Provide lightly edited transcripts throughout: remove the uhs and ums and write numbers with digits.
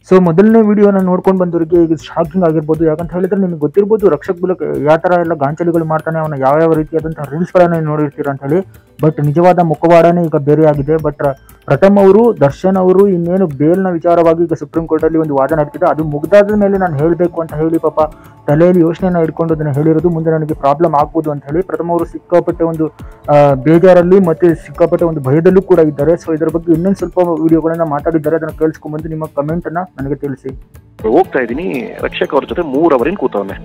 So ಮೊದಲನೇ ವಿಡಿಯೋನ ನೋಡ್ಕೊಂಡು ಬಂದವರಿಗೆ ಈಗ ಶಾಕಿಂಗ್ ಆಗಿರ್ಬೋದು. ಯಾಕಂತ ಹೇಳಿದ್ರೆ ನಿಮಗೆ ಗೊತ್ತಿರ್ಬೋದು ರಕ್ಷಕ್ ಬುಲಕ್ ಯಾವ ಥರ ಎಲ್ಲ ಗಾಂಚಲಿಗಳು ಮಾಡ್ತಾನೆ, ಅವನ ಯಾವ ರೀತಿಯಾದಂತಹ ರೀಲ್ಸ್ಗಳನ್ನ ನೋಡಿರ್ತೀರ ಅಂತ ಹೇಳಿ. ಬಟ್ ನಿಜವಾದ ಮುಖವಾಡನೇ ಈಗ ಬೇರೆ ಆಗಿದೆ. ಬಟ್ ಪ್ರಥಮ್ ಅವರು, ದರ್ಶನ್ ಅವರು ಇನ್ನೇನು ಬೇಲ್ನ ವಿಚಾರವಾಗಿ ಈಗ ಸುಪ್ರೀಂ ಕೋರ್ಟಲ್ಲಿ ಒಂದು ವಾದ ನಡೀತಿದೆ. ಅದು ಮುಗ್ದಾದ ಮೇಲೆ ನಾನು ಹೇಳಬೇಕು ಅಂತ ಹೇಳಿ ಪಾಪ ತಲೆಯಲ್ಲಿ ಯೋಚನೆನ ಇಟ್ಕೊಂಡು ಅದನ್ನು ಹೇಳಿರೋದು. ಮುಂದೆ ನನಗೆ ಪ್ರಾಬ್ಲಮ್ ಆಗ್ಬೋದು ಅಂತ ಹೇಳಿ ಪ್ರಥಮ್ ಅವರು ಸಿಕ್ಕಾಪಟ್ಟೆ ಒಂದು ಬೇಜಾರಲ್ಲಿ ಮತ್ತೆ ಸಿಕ್ಕಾಪಟ್ಟೆ ಒಂದು ಭಯದಲ್ಲೂ ಕೂಡ ಇದ್ದಾರೆ. ಸೊ ಇದರ ಬಗ್ಗೆ ಇನ್ನೊಂದು ಸ್ವಲ್ಪ ವಿಡಿಯೋಗಳನ್ನ ಮಾತಾಡಿದ್ದಾರೆ, ಅದನ್ನು ಕೇಳಿಸ್ಕೊಂಡ್ಬಂದು ನಿಮ್ಮ ಕಮೆಂಟ್ ಅನ್ನ ನನಗೆ ತಿಳಿಸಿ. ಹೋಗ್ತಾ ಇದೀನಿ, ರಕ್ಷಕ್ ಅವ್ರ ಜೊತೆ 3 ಅವರಿನ ಕೂತವನೆ.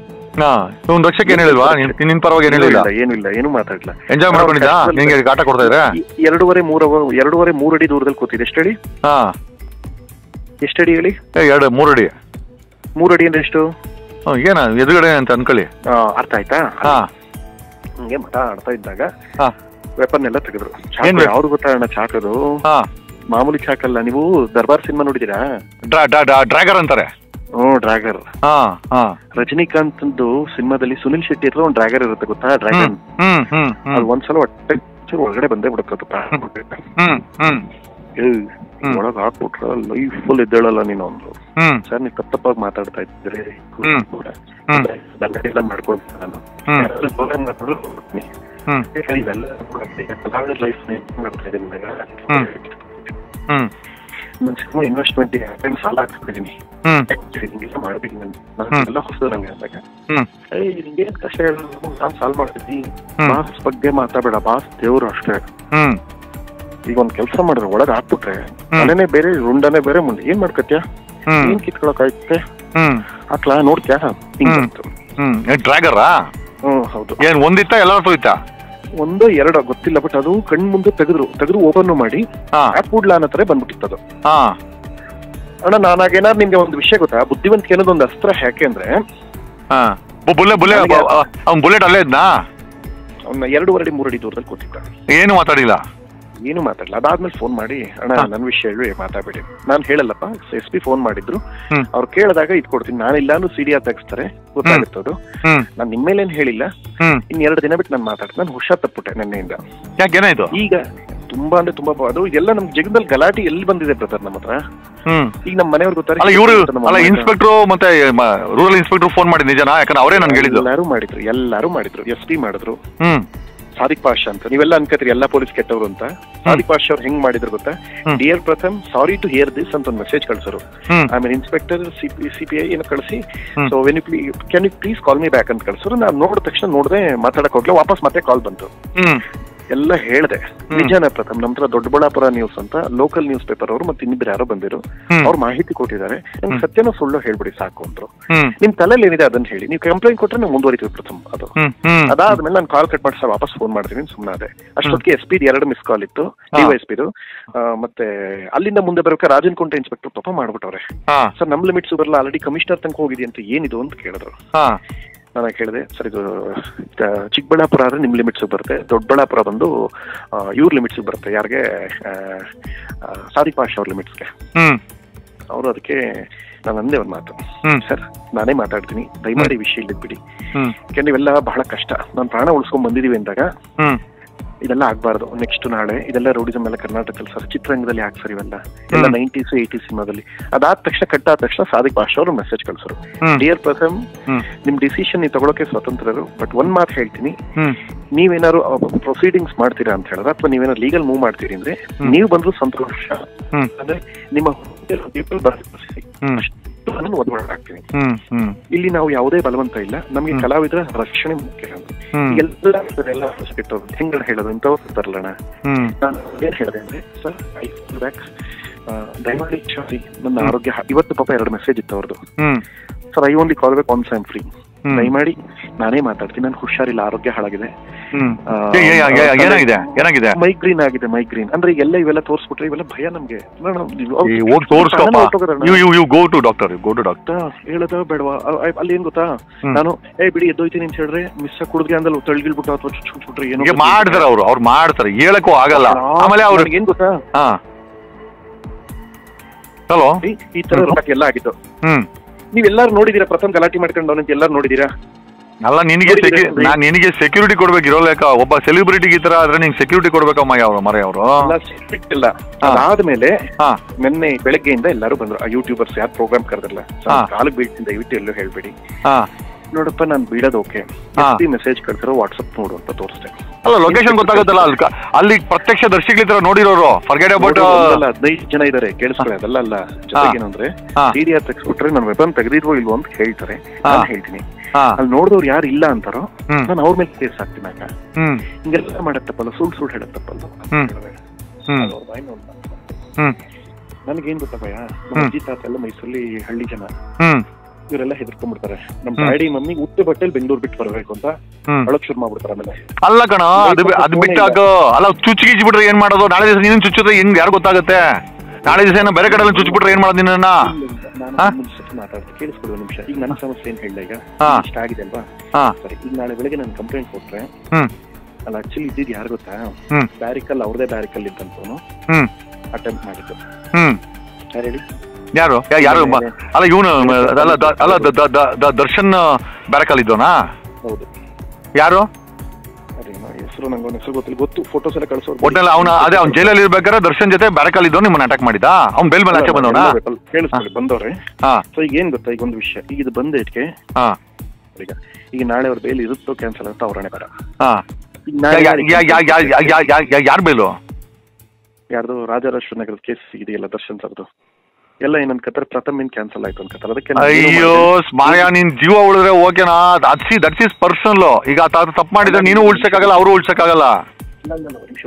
ರಕ್ಷಕ್ ಏನ್ ಹೇಳಿಲ್ವಾ? ನಿನ್ ಪರವಾಗಿ ಏನ್ ಹೇಳಿಲ್ಲ? ಏನಿಲ್ಲ, ಏನು ಮಾತಾಡ್ಲಿಲ್ಲ. ಎಂಜಾಯ್ ಮಾಡ್ಕೊಂಡಿದ್ದ? ನಿಂಗೆ ಕಾಟ ಕೊಡ್ತಾ ಇದ್ರೆ 2.5-3 ಅಡಿ ದೂರದಲ್ಲಿ ಕೂತಿದೆ. ಎಷ್ಟಡಿ? ಎಷ್ಟಡಿ ಹೇಳಿ? 2-3 ಅಡಿ. 3 ಅಡಿ ಅಂದ್ರೆ ಎಷ್ಟು? ಏನ ಎದುರುಗಡೆ ಅಂತ ಅನ್ಕೊಳ್ಳಿ. ಅರ್ಥ ಆಯ್ತಾ? ಹಂಗೆ ಮಾತಾಡ್ತಾ ಇದ್ದಾಗ ವೆಪನ್ ಎಲ್ಲ ತೆಗೆದ್ರು. ಯಾವ್ದು ಗೊತ್ತಾಗೋಣ? ಚಾಕದು ಮಾಮೂಲಿ ಚಾಕಲ್ಲ. ನೀವು ದರ್ಬಾರ್ ಸಿನಿಮಾ ನೋಡಿದೀರಾ? ಡ್ರ್ಯಾಗರ್ ಅಂತಾರೆ. ಡ್ರ್ಯಾಗರ್. ರಜನಿಕಾಂತ್ ಸಿನಿಮಾದಲ್ಲಿ ಸುನಿಲ್ ಶೆಟ್ಟಿ ಹತ್ರ ಒಂದು ಡ್ರ್ಯಾಗರ್ ಇರುತ್ತೆ, ಗೊತ್ತಾ? ಡ್ರ್ಯಾಗನ್. ಅದು ಒಂದ್ಸಲ ಹೊಟ್ಟೆ ಒಳಗಡೆ ಬಂದೇ ಬಿಡುತ್ತೆ. ಒಳಗ ಹಾಕ್ಬಿಟ್ರ ಲೈಫ್ ಫುಲ್ ಇದ್ದೇಳಲ್ಲ ನೀನು ಅಂದ್ರು. ಸರ್ ನೀವು ತಪ್ಪಾಗಿ ಮಾತಾಡ್ತಾ ಇದ್ರೆ ಎಲ್ಲ ಮಾಡ್ಕೊಂಡು ನಾನು ಲೈಫ್ ಮಾಡ್ತಾ ಇದ್ದೀನಿ. ಇನ್ವೆಸ್ಟ್ಮೆಂಟ್ ಸಾಲ ಹಾಕ್ತಿದ್ದೀನಿ, ಮಾಡ್ಬೇಕು ಎಲ್ಲ ಹೊಸದು ನಂಗೆ ಅಂದಾಗ ನಿಂಗೇನ್ ಕಷ್ಟ ಹೇಳ, ನಾನ್ ಸಾಲ್ವ್ ಮಾಡ್ತಿದ್ದೀನಿ. ಬಾಸ್ ಬಗ್ಗೆ ಮಾತಾಡಬೇಡ, ಬಾಸ್ ದೇವ್ರು ಅಷ್ಟೇ. ಈಗ ಒಂದ್ ಕೆಲ್ಸ ಮಾಡಿದ್ರೆ ಒಳಗ್ ಹಾಕ್ಬಿಟ್ರೆ ಮನೆನೇ ಬೇರೆ, ರುಂಡನೇ ಬೇರೆ, ಮುಂದೆ ಏನ್ ಮಾಡ್ಕತ್ಯಾ? ಏನ್ ಕಿತ್ಕೊಳಕ್ ಆಯ್ತೆ? ಹಾಕ್ಲಾ ನೋಡ್ತ್ಯಾ? ಹಿಂಗಂತು. ಡ್ರ್ಯಾಗರ್? ಹೌದು. ಏನ್ ಒಂದಿತ್ತ ಎಲ್ಲ ಹೋಯ್ತಾ? 1-2 ಗೊತ್ತಿಲ್ಲ. ಬಟ್ ಅದು ಕಣ್ ಮುಂದೆ ತೆಗೆದ್ರು ಓಪನ್ ಮಾಡಿ ಹಾಕ್ಬಿಡ್ಲಾ ಅನ್ನೋ ತರ ಬಂದ್ಬಿಟ್ಟಿತ್ತು ಅದು. ಅಣ್ಣ ನಾನಾಗೇನಾದ್ರು ನಿಮ್ಗೆ ಒಂದು ವಿಷಯ ಗೊತ್ತಾ? ಬುದ್ಧಿವಂತಿಕೆ ಅನ್ನೋದು ಒಂದು ಅಸ್ತ್ರ. ಯಾಕೆ ಅಂದ್ರೆ ಬುಲೆಟ್ ಅಲ್ಲೇ ಇದ್ನಾ? ಅವ್ನ 2.5-3 ಅಡಿ ದೂರದಲ್ಲಿ ಕೂತಿದ್ದ. ಏನು ಮಾತಾಡಿಲ್ಲ? ಏನು ಮಾತಾಡಲ್ಲ. ಅದಾದ್ಮೇಲೆ ಫೋನ್ ಮಾಡಿ, ಅಣ್ಣ ನನ್ ವಿಷಯ ಹೇಳಿ, ಮಾತಾಡ್ಬೇಡಿ. ನಾನ್ ಹೇಳಲ್ಲಪ್ಪ, SP ಫೋನ್ ಮಾಡಿದ್ರು. ಅವ್ರು ಕೇಳಿದಾಗ ಇದ್ ಕೊಡ್ತೀನಿ, ನಾನಿಲ್ಲಾನು CDR ತೆಗಿಸ್ತಾರೆ, ಗೊತ್ತಾಗುತ್ತದು. ನಾನ್ ನಿಮ್ಮೇಲೇನ್ ಹೇಳಿಲ್ಲ. ಇನ್ 2 ದಿನ ಬಿಟ್ಟು ನಾನು ಮಾತಾಡ್ತೀನಿ. ನಾನು ಹುಷಾರ್ ತಪ್ಪಿಟ್ಟೆ ನಿನ್ನೆಯಿಂದ. ಯಾಕೇನಾಯ್ತು? ಈಗ ತುಂಬಾ ಅಂದ್ರೆ ತುಂಬಾ ಅದು ಎಲ್ಲ ನಮ್ ಜಗದಲ್ಲಿ ಗಲಾಟೆ ಎಲ್ಲಿ ಬಂದಿದೆ ಬ್ರದರ್ ನಮ್ಮ ಹತ್ರ. ಈಗ ನಮ್ಮ ಮನೆಯವ್ರು ಗೊತ್ತಾರೆ. ಇನ್ಸ್ಪೆಕ್ಟರ್ ಮತ್ತೆ ರೂರಲ್ ಇನ್ಸ್ಪೆಕ್ಟರ್ ಫೋನ್ ಮಾಡಿ ನಿಜನಾ? ಯಾಕಂದ್ರೆ ಅವರೇ ನನ್ಗೆ ಹೇಳಿದ್ರು. ಎಲ್ಲಾರು ಮಾಡಿದ್ರು. SP ಮಾಡಿದ್ರು. ಸಾದಿಕ್ ಪಾಷಾ ಅಂತ. ನೀವೆಲ್ಲ ಅನ್ಕತ್ರಿ ಎಲ್ಲಾ ಪೊಲೀಸ್ ಕೆಟ್ಟವ್ರು ಅಂತ. ಸಾದಿಕ್ ಪಾಷಾ ಅವ್ರು ಹೆಂಗ್ ಮಾಡಿದ್ರು ಗೊತ್ತಾ? Dear Pratham, sorry to hear this ಅಂತ ಒಂದು ಮೆಸೇಜ್ ಕಳ್ಸರು. ಆಮೇಲೆ ಇನ್ಸ್ಪೆಕ್ಟರ್ CPI ಏನೋ ಕಳಿಸಿ, so can you please call me back ಅಂತ ಕಳ್ಸರು. ನಾನು ನೋಡಿದ ತಕ್ಷಣ ನೋಡದೆ ಮಾತಾಡಕ್ ಹೋಗ್ಲ, ವಾಪಸ್ ಮತ್ತೆ ಕಾಲ್ ಬಂತು. ಎಲ್ಲ ಹೇಳ್ದೆ. ನಿಜಾನ ಪ್ರಥಮ್, ನಮ್ ಹತ್ರ ದೊಡ್ಡಬಳ್ಳಾಪುರ ನ್ಯೂಸ್ ಅಂತ ಲೋಕಲ್ ನ್ಯೂಸ್ ಪೇಪರ್ ಅವರು ಮತ್ತೆ ಇನ್ನಿಬ್ರು ಯಾರೋ ಬಂದಿರು, ಅವ್ರು ಮಾಹಿತಿ ಕೊಟ್ಟಿದ್ದಾರೆ. ನಂಗೆ ಸತ್ಯನೋ ಸುಳ್ಳು ಹೇಳ್ಬಿಡಿ ಸಾಕು ಅಂದ್ರು. ನಿಮ್ ತಲೆಯಲ್ಲಿ ಏನಿದೆ ಅದನ್ನ ಹೇಳಿ, ನೀವು ಕಂಪ್ಲೇಂಟ್ ಕೊಟ್ರೆ ನಾವು ಮುಂದುವರಿತೀವಿ ಪ್ರಥಮ್. ಅದು ಅದಾದ್ಮೇಲೆ ನಾನು ಕಾಲ್ ಕಟ್ ಮಾಡಿ ವಾಪಸ್ ಫೋನ್ ಮಾಡ್ತೀನಿ ಸುಮ್ಮನೆ. ಅಷ್ಟೊತ್ತಿಗೆ SP 2 ಮಿಸ್ ಕಾಲ್ ಇತ್ತು, DYSPದು. ಮತ್ತೆ ಅಲ್ಲಿಂದ ಮುಂದೆ ಬರೋಕೆ ರಾಜನ್ ಕುಂಟೆ ಇನ್ಸ್ಪೆಕ್ಟರ್ ಪಾಪ ಮಾಡ್ಬಿಟ್ಟವ್ರೆ. ಸರ್ ನಮ್ ಲಿಮಿಟ್ಸ್ ಬರಲ್ಲ, ಆಲ್ರೆಡಿ ಕಮಿಷನರ್ ತನಕ ಹೋಗಿದೆ ಅಂತ. ಏನಿದು ಅಂತ ಕೇಳಿದ್ರು. ನಾನು ಕೇಳಿದೆ, ಸರ್ ಇದು ಚಿಕ್ಕಬಳ್ಳಾಪುರ ಆದ್ರೆ ನಿಮ್ ಲಿಮಿಟ್ಸ್ ಬರುತ್ತೆ, ದೊಡ್ಡಬಳ್ಳಾಪುರ ಬಂದು ಇವ್ರ ಲಿಮಿಟ್ಸ್ ಬರುತ್ತೆ. ಯಾರಿಗೆ? ಸಾದಿಕ್ ಪಾಷಾ ಅವ್ರ ಲಿಮಿಟ್ಸ್ಗೆ. ಅವರು ಅದಕ್ಕೆ ನಾನು ಅಂದೆ ಒಂದು ಮಾತು, ಸರ್ ನಾನೇ ಮಾತಾಡ್ತೀನಿ, ದಯಮಾಡಿ ವಿಷಯ ಇಲ್ಲಿ ಬಿಡಿ. ಯಾಕಂದ್ರೆ ಇವೆಲ್ಲ ಬಹಳ ಕಷ್ಟ. ನಾನು ಪ್ರಾಣ ಉಳಿಸ್ಕೊಂಡ್ ಬಂದಿದೀವಿ ಅಂದಾಗ ಇದೆಲ್ಲ ಆಗ್ಬಾರ್ದು. ನೆಕ್ಸ್ಟ್ ನಾಳೆ ಇದೆಲ್ಲ ರೌಡಿಸಮ್ ಎಲ್ಲ ಕರ್ನಾಟಕದಲ್ಲಿ ಸರ್, ಚಿತ್ರರಂಗದಲ್ಲಿ ಯಾಕೆ ಸರ್ ಇವೆಲ್ಲ ಎಲ್ಲ 90s 80s ಸಿನಿಮಾದಲ್ಲಿ. ಅದಾದ ತಕ್ಷಣ ಕಟ್ಟಾದ ತಕ್ಷಣ ಸಾದಿಕ್ ಪಾಷಾ ಅವರು ಮೆಸೇಜ್ ಕಳ್ಸರು. ಡಿಯರ್ ಪ್ರಥಮ್, ನಿಮ್ ಡಿಸಿಷನ್ ನೀವು ತಗೊಳಕ್ಕೆ ಸ್ವತಂತ್ರರು, ಬಟ್ ಒಂದ್ ಮಾತು ಹೇಳ್ತೀನಿ, ನೀವೇನಾದ್ರು ಪ್ರೊಸೀಡಿಂಗ್ಸ್ ಮಾಡ್ತೀರಾ ಅಂತ ಹೇಳಿದ್ರೆ, ಅಥವಾ ನೀವೇನಾದ್ರು ಲೀಗಲ್ ಮೂವ್ ಮಾಡ್ತೀರಿ ಅಂದ್ರೆ ನೀವು ಬಂದ್ರು ಸಂತೋಷ. ಅಂದ್ರೆ ನಿಮ್ಮ ಪೀಪಲ್ ಆಗ್ತೀನಿ. ಇಲ್ಲಿ ನಾವು ಯಾವುದೇ ಬಲವಂತ ಇಲ್ಲ, ನಮ್ಗೆ ಕಲಾವಿದರ ರಕ್ಷಣೆ ಮುಖ್ಯ. ಎಲ್ಲ ಹೆಂಗ ಹೇಳೋದು ಇಂಥವ್ರು ಇರ್ತಾರಲ್ಲಣ್ಣ. ನಾನು ಏನ್ ಹೇಳಿದೆ ಅಂದ್ರೆ, ಸರ್ ಐ ಫೀಲ್ ಬ್ಯಾಕ್, ದಯಮಾಡಿ ಕ್ಷಮಿಸಿ, ನನ್ನ ಆರೋಗ್ಯ ಇವತ್ತು ಪಾಪ 2 ಮೆಸೇಜ್ ಇತ್ತು ಅವ್ರದ್ದು. Sir I only call back once I am free. ದಯಮಾಡಿ ನಾನೇ ಮಾತಾಡ್ತೀನಿ, ನನ್ಗೆ ಹುಷಾರಿಲ್ಲ, ಆರೋಗ್ಯ ಹಾಳಾಗಿದೆ, ಮೈಗ್ರೀನ್ ಆಗಿದೆ. ಮೈಗ್ರೀನ್ ಅಂದ್ರೆ ಎಲ್ಲ ಇವೆಲ್ಲ ತೋರಿಸ್ಬಿಟ್ರೆ ಇವೆಲ್ಲ ಭಯ ನಮ್ಗೆ. ಹೇಳದ ಬೇಡವಾ? ಅಲ್ಲಿ ಏನ್ ಗೊತ್ತಾ, ನಾನು ಬಿಡಿ ಎದ್ದೋಯ್ತೀನಿ ಅಂತ ಹೇಳಿದ್ರೆ ಮಿಸ್ ಕುಡಿದ್ರೆ ಅಂದ್ರೆ ತಳ್ಗಿಳ್ಬಿಟ್ಟು ಅಥವಾ ಚುಚ್ಬಿಟ್ರೆ ಏನೋ ಮಾಡ್ತಾರೆ. ಅವ್ರು ಮಾಡ್ತಾರೆ, ಹೇಳಕ್ಕೂ ಆಗಲ್ಲ. ಆಮೇಲೆ ಅವ್ರಿಗೆ ಏನ್ ಗೊತ್ತಾ, ಈ ತರ ಎಲ್ಲ ಆಗಿತ್ತು. ನೀವೆಲ್ಲಾರು ನೋಡಿದೀರಾ? ಪ್ರಥಮ್ ಗಲಾಟೆ ಮಾಡ್ಕೊಂಡು ಅವನಂತ ಎಲ್ಲಾರು ನೋಡಿದೀರಾ? ಅಲ್ಲ ನಿನಗೆ ಸೆಕ್ಯೂರಿಟಿ ಕೊಡ್ಬೇಕಿರೋ ಲೆಕ್ಕ ಒಬ್ಬ ಸೆಲೆಬ್ರಿಟಿಗೆ ಈ ತರ ಆದ್ರೆ ನಿಂಗೆ ಸೆಕ್ಯೂರಿಟಿ ಕೊಡ್ಬೇಕಮ್ಮ ಯಾವ ಮರ ಅವರು ಇಲ್ಲ. ಅದಾದ್ಮೇಲೆ ನಿನ್ನೆ ಬೆಳಗ್ಗೆಯಿಂದ ಎಲ್ಲರೂ ಬಂದ್ರು, ಆ ಯೂಟ್ಯೂಬರ್ಸ್ ಯಾರು ಪ್ರೋಗ್ರಾಮ್ ಕರೆದ್ರಲ್ಲ, ಕಾಲಿಗೆ ಬೀಳ್ತೀನಿ ದಯವಿಟ್ಟು ಎಲ್ಲೂ ಹೇಳ್ಬೇಡಿ. ನೋಡಪ್ಪ ನಾನು ಬೀಳೋದು ಓಕೆ, ಮೆಸೇಜ್ ಕಳ್ಸಿರೋ ವಾಟ್ಸಪ್ ನೋಡು ಅಂತ ತೋರಿಸ್ದೆ. ಅಲ್ಲ ಲೊಕೇಶನ್ ಗೊತ್ತಾಗುತ್ತಲ್ಲ, ಅಲ್ಲಿ ಪ್ರತ್ಯಕ್ಷ ದರ್ಶಿಗಳ ನೋಡಿರೋರು ಫರ್ಗೆಟ್ ಅಬೌಟ್ 15 ಜನ ಇದಾರೆ ಕೇಳಿಸ್ಕೊಳ್ಳಿ. ಅದೆಲ್ಲ ಅಲ್ಲ, ಜೊತೆಗೇನಂದ್ರೆ CDR ತೆಗ್ಸ್ಬಿಟ್ರೆ ನಾನು ವೆಪನ್ ತೆಗೆದಿದ್ವೋ ಇಲ್ವೋ ಅಂತ ಹೇಳ್ತಾರೆ, ನಾನು ಹೇಳ್ತೀನಿ. ಅಲ್ಲಿ ನೋಡಿದವ್ರು ಯಾರು ಇಲ್ಲ ಅಂತಾರೋ ನಾನು ಅವ್ರ ಮೇಲೆ ಕೇಸ್ ಹಾಕ್ತೀನಿ. ಹಿಂಗೆಲ್ಲ ಮಾಡತ್ತಪ್ಪಲ್ಲ, ಸುಳ್ಳು ಹೇಳತ್ತಪ್ಪಲ್ಲ. ನನಗೇನ್ ಗೊತ್ತಪ್ಪಯ್ಯ, ನಮ್ಮ ಅಜ್ಜಿ ತಾತ ಎಲ್ಲ ಮೈಸೂರಲ್ಲಿ ಹಳ್ಳಿ ಜನ, ಇವರೆಲ್ಲ ಹೆದರ್ಕೊಂಡ್ಬಿಡ್ತಾರೆ. ನಮ್ ಡ್ಯಾಡಿ ಮಮ್ಮಿ ಉತ್ತೆ ಬಟ್ಟೆಲ್ ಬೆಂಗಳೂರು ಬಿಟ್ಟು ಬರ್ಬೇಕು ಅಂತ ಒಳಗ್ ಶುರು ಮಾಡ್ಬಿಡ್ತಾರೆ. ಆಮೇಲೆ ಅಲ್ಲ ಕಣ, ಅದು ಬಿಟ್ಟಾಕ ಅಲ್ಲ ಚುಚ್ಚಿಗಿಜ್ ಬಿಟ್ರೆ ಏನ್ ಮಾಡೋದು? ನಾಳೆ ದಿವಸ ನೀನು ಚುಚ್ಚಿದ್ರೆ ಹೆಂಗ್ ಯಾರು ಗೊತ್ತಾಗುತ್ತೆ? ನಾಳೆ ದಿವಸ ಏನೋ ಬೇರೆ ಕಡೆ ಚುಚ್ಚಿಬಿಟ್ರೆ ಏನ್ ಮಾಡೋದು ನಿನ್ನ? ಮಾತಾಡ್ತೀನಿ, ಕೇಳಿಸ್ಕೊಡು ನಿಮಿಷ. ಈಗ ನನ್ನ ಸಮಸ್ಯೆ ಏನ್ ಹೇಳ್ದ, ಈಗ ಇಷ್ಟ ಆಗಿದೆ ಅಲ್ವಾ? ಸರಿ, ಈಗ ನಾಳೆ ಬೆಳಗ್ಗೆ ನಾನು ಕಂಪ್ಲೇಂಟ್ ಕೊಟ್ರೆ, ಅಲ್ಲ ಆಕ್ಚುಲಿ ಇದ್ದಿದ್ದು ಯಾರು ಗೊತ್ತಾ, ಬ್ಯಾರಿಕಲ್ ಅವ್ರದೇ ಬ್ಯಾರಿಕಲ್ ಇದ್ದಂತವನು ಅಟೆಂಪ್ಟ್ ಮಾಡಿದ್ದು. ಯಾರು ಹೇಳಿ? ಯಾರು ಅಲ್ಲ ಇವನು ಅಲ್ಲ ದರ್ಶನ್ ಬ್ಯಾರಕಲ್ ಇದ್ದೋನಾ? ಹೌದು. ಯಾರು ಹೆಸರು ನಂಗೆ ಹೆಸರು ಗೊತ್ತಿಲ್ಲ, ಗೊತ್ತು ಫೋಟೋಸ್ ಎಲ್ಲ ಕಳಿಸೋದು. ಒಟ್ಟಲ್ಲಿ ಅವ್ನು ಜೈಲಲ್ಲಿ ಇರ್ಬೇಕಾದ್ರೆ ದರ್ಶನ್ ಜೊತೆ ಬ್ಯಾರಕಲ್ ಇದ್ದೋ ನಿಮ್ಮನ್ನ ಅಟ್ಯಾಕ್ ಮಾಡಿದ? ಅವ್ನು ಬೇಲ್ ಮೇಲೆ ಆಚೆ ಬಂದವನ? ಕೇಳಿಸ್ಕೊಳ್ಳಿ, ಬಂದವ್ರೆ. ಸೊ ಈಗ ಏನ್ ಗೊತ್ತಾ, ಈಗ ಒಂದು ವಿಷಯ, ಈಗ ಇದು ಬಂದೇಟ್ಗೆ ಈಗ ನಾಳೆ ಅವ್ರ ಬೇಲ್ ಇರುತ್ತೋ ಕ್ಯಾನ್ಸಲ್ ಅಂತ ಅವ್ರನ್ನೇ ಬೇಡ. ಯಾರು ಬೇಲು? ಯಾರ್ದು ರಾಜರಾಜೇಶ್ವರ ನಗರದ ಕೇಸ್ ಇದೆಯಲ್ಲ ದರ್ಶನ್ ಸರ್ದು, ಎಲ್ಲ ಏನಂತ ಕತ್ತಾರೆ, ಪ್ರಥಮ ಕ್ಯಾನ್ಸಲ್ ಆಯ್ತು ಅನ್ಕತ್ತಾರೆ. ಅದಕ್ಕೆ ಅಯ್ಯೋ ಸ್ಮಾರ್ಯ, ನಿನ್ ಜೀವ ಉಳಿದ್ರೆ ಓಕೆನಾ, ದಟ್ ಈಸ್ ಪರ್ಸನಲ್. ಈಗ ತಪ್ಪು ಮಾಡಿದ್ರೆ ನೀನು ಉಳ್ಸಕ್ಕಾಗಲ್ಲ, ಅವರು ಉಳ್ಸಕ್ಕಾಗಲ್ಲ.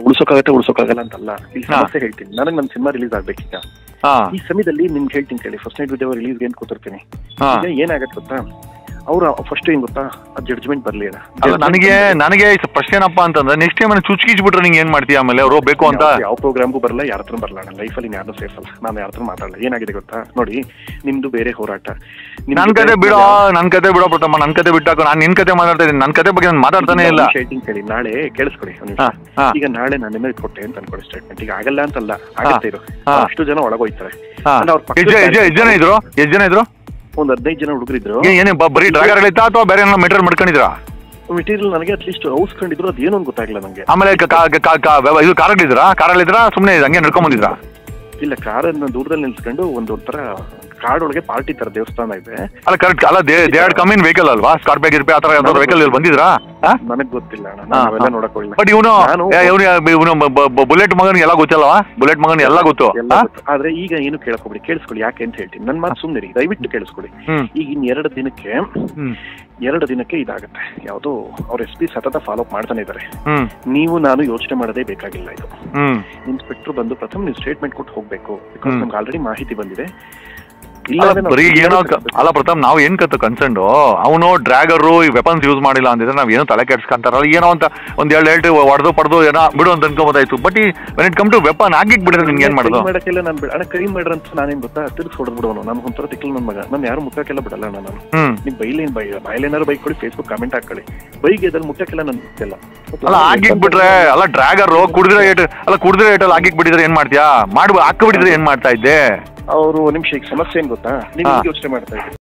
ಉಳ್ಸೋಕಾಗಲ್ಲ ಅಂತಲ್ಲ, ಇಲ್ಲಿ ಸಮಸ್ಯೆ ಹೇಳ್ತೀನಿ. ನನಗೆ ನನ್ನ ಸಿನಿಮಾ ರಿಲೀಸ್ ಆಗ್ಬೇಕೀಗ. ಈ ಸಮಯದಲ್ಲಿ ನಿಮ್ಗೆ ಹೇಳ್ತೀನಿ ಕೇಳಿ, ಫಸ್ಟ್ ನೈಟ್ ವಿಡಿಯೋ ರಿಲೀಸ್ಗೆ ಏನ್ ಕೂತಿರ್ತೀನಿ. ಏನಾಗತ್ತೆ ಗೊತ್ತಾ, ಅವ್ರು ಫಸ್ಟ್ ಏನ್ ಗೊತ್ತಾ, ಜಡ್ಜ್ಮೆಂಟ್ ಬರ್ಲಿ. ನನಗೆ ಫಸ್ಟ್ ಏನಪ್ಪಾ ಅಂತಂದ್ರೆ ನೆಕ್ಸ್ಟ್ ಟೈಮ್ ಚುಚ್ಕಿಜ್ ಬಿಟ್ರೆ ನಿಂಗೆ ಏನ್ ಮಾಡ್ತೀಯ ಆಮೇಲೆ? ಅವರು ಬೇಕು ಅಂತ ಯಾವ ಪ್ರೋಗ್ರಾಮ್ಗೂ ಬರಲ್ಲ, ಯಾರ ಹತ್ರ ಬರಲ್ಲ. ನನ್ನ ಲೈಫಲ್ಲಿ ಯಾರು ಸೇಫ್ ಅಲ್ಲ, ನಾನು ಯಾರ ಹತ್ರ ಮಾತಾಡಲ್ಲ. ಏನಾಗಿದೆ ಗೊತ್ತಾ, ನೋಡಿ ನಿಮ್ದು ಬೇರೆ ಹೋರಾಟ, ನನ್ ಕತೆ ಬಿಡೋ ಪ್ರಥಮ, ನನ್ ಕತೆ ಬಿಟ್ಟಾಕ ನಾನು ನಿನ್ ಕತೆ ಮಾತಾಡ್ತಾ ಇದ್ದೀನಿ, ನನ್ ಕತೆ ಬಗ್ಗೆ ನಾನು ಮಾತಾಡ್ತಾನೆ ಇಲ್ಲ. ಹೇಳಿ ನಾಳೆ ಕೇಳಿಸ್ಕೊಡಿ, ಈಗ ನಾಳೆ ನಾನು ನಿಮಗೆ ಕೊಟ್ಟೆ ಅಂತ ಅನ್ಕೊಳ್ಳಿ ಸ್ಟೇಟ್ಮೆಂಟ್. ಈಗ ಆಗಲ್ಲ ಅಂತಲ್ಲ, ಆಗತ್ತೆ ಇದು. ಅಷ್ಟು ಜನ ಒಳಗೋಯ್ತಾರೆ. ಎಷ್ಟು ಜನ ಇದ್ರು? ಒಂದ್ 15 ಜನ ಹುಡುಗರಿದ್ರು. ಏನೇ ಬರೀ ಡ್ರಾಗರ್ ಹೇಳಿತ್ತಾ ಅಥವಾ ಬೇರೆ ಮೆಟೀರಿಯಲ್ ಮಾಡ್ಕೊಂಡಿದ್ರಾ? ಮೆಟೀರಿಯಲ್ ನನಗೆ ಅಟ್ಲೀಸ್ಟ್ ಹೌಸ್ ಕಂಡಿದ್ರು, ಅದೇನೋ ಗೊತ್ತಾಗಿಲ್ಲ ನಂಗೆ. ಆಮೇಲೆ ಇದು ಕಾರಲ್ಲಿದ್ರಾ ಸುಮ್ಮನೆ ಹಂಗೆ ನಡ್ಕೊಂಡ್ ಬಂದಿದ್ರಾ? ಇಲ್ಲ, ಕಾರನ್ನ ದೂರದಲ್ಲಿ ನಿಲ್ಸ್ಕೊಂಡು ಒಂದೊಂಥರ ಕಾಡೊಳಗೆ ಪಾರ್ಟಿ ತರ ದೇವಸ್ಥಾನ ಇದೆ. ಅಲ್ಲ ಕರೆಕ್ಟ್, ಅಲ್ಲ they had come in vehicle ಅಲ್ವಾ? ಸ್ಕಾರ್ಪಿಯೋ ಗಿರ್ಪಿ ಆತರ ಯಾವ್ದಾದ್ರು ವೆಹಿಕಲ್ ಬಂದಿದ್ರಾ? ನನಗೆ ಗೊತ್ತಿಲ್ಲ, ನಾವೆಲ್ಲ ನೋಡಕ್ ಹೋಗಿಲ್ಲ. ಬಟ್ ಇವನು ಬುಲೆಟ್ ಮಗನ್ ಎಲ್ಲ ಗೊತ್ತಲ್ವಾ? ಬುಲೆಟ್ ಮಗನ್ ಎಲ್ಲ ಗೊತ್ತು. ಆದ್ರೆ ಈಗ ಏನು ಕೇಳ್ಕೊಬಿಡಿ, ಕೇಳಿಸ್ಕೊಳ್ಳಿ ಯಾಕೆ ಅಂತ ಹೇಳ್ತೀನಿ. ನನ್ ಮಾತು ಸುಮ್ಮನೆ ದಯವಿಟ್ಟು ಕೇಳಿಸ್ಕೊಳ್ಳಿ. ಈಗ ಇನ್ 2 ದಿನಕ್ಕೆ ಇದಾಗುತ್ತೆ. ಯಾವ್ದು ಅವ್ರ SP ಸತತ ಫಾಲೋ ಅಪ್ ಮಾಡ್ತಾನೆ ಇದಾರೆ. ನೀವು ನಾನು ಯೋಚನೆ ಮಾಡೋದೇ ಬೇಕಾಗಿಲ್ಲ. ಇದು ಇನ್ಸ್ಪೆಕ್ಟರ್ ಬಂದು ಪ್ರಥಮ ನೀವು ಸ್ಟೇಟ್ಮೆಂಟ್ ಕೊಟ್ಟು ಹೋಗ್ಬೇಕು. ಬಿಕಾಸ್ ನಮ್ಗೆ ಆಲ್ರೆಡಿ ಮಾಹಿತಿ ಬಂದಿದೆ. ಬರೀ ಏನೋ ಅಲ್ಲ ಪ್ರಥಮ್, ನಾವು ಏನ್ ಕನ್ಸರ್ನ್, ಅವನು ಡ್ರ್ಯಾಗರು ಈ ವೆಪನ್ಸ್ ಯೂಸ್ ಮಾಡಿಲ್ಲ ಅಂದಿದ್ರೆ ನಾವ್ ಏನೋ ತಲೆ ಕೆಡ್ಸ್ಕೊಂತಾರಲ್ಲ, ಏನೋ ಅಂತ ಒಂದ್ ಎರಡು ಹೊಡೆದು ಪಡೆದು ಏನೋ ಬಿಡು ಅಂತ ಅನ್ಕೋಬೋದಾಯ್ತು. But when it come to weapon ಆಗಿಕ್ ಬಿಡ್ರೆ ನಿಮ್ಗೆ ಏನ್ ಮಾಡೋದು? ಮಾಡಕ್ಕೆಲ್ಲ ನಾನು ಅಣ್ಣ ಕೈ ಮಾಡ್ರ ಅಂತ ನಾನೇನ್ ಗೊತ್ತಾ, ತಿರ್ಗಿ ಹೊಡೆದ್ಬಿಡೋನು. ನಮ್ಗೆ ಒಂಥರ ತಿಕ್ಕಲ್ ನನ್ನ ಮಗ, ನಾನು ಯಾರು ಮುಟ್ಟಕ್ಕೆಲ್ಲ ಬಿಡಲ್ಲ ಅಣ್ಣ. ನಾನು ನಿಮ್ ಬಾಯ್ಲೇನಾರು ಬೈಕ್ ಕೊಡಿ, ಫೇಸ್ಬುಕ್ ಕಮೆಂಟ್ ಹಾಕೊಳ್ಳಿ, ಬೈಕ್ ಎದಲ್ಲಿ ಮುಟ್ಟಕ್ಕೆಲ್ಲ ನನ್ ಮುಟ್ಟಿಲ್ಲ. ಅಲ್ಲ ಆಗಿಕ್ ಬಿಟ್ರೆ, ಅಲ್ಲ ಡ್ರ್ಯಾಗರ್ ಕುಡಿದ್ರೆ ಏಟಲ್ಲಿ ಆಗಿಕ್ ಬಿಟ್ಟಿದ್ರೆ ಏನ್ ಮಾಡ್ತೀಯಾ? ಹಾಕ್ಬಿಟ್ಟಿದ್ರೆ ಏನ್ ಮಾಡ್ತಾ ಇದ್ದೆ? ಅವರು ನಿಮಿಷ ಈಗ ಸಮಸ್ಯೆ ಏನ್ ಗೊತ್ತಾ, ನೀವು ಯೋಚನೆ ಮಾಡ್ತಾ ಇದ್ದೀವಿ.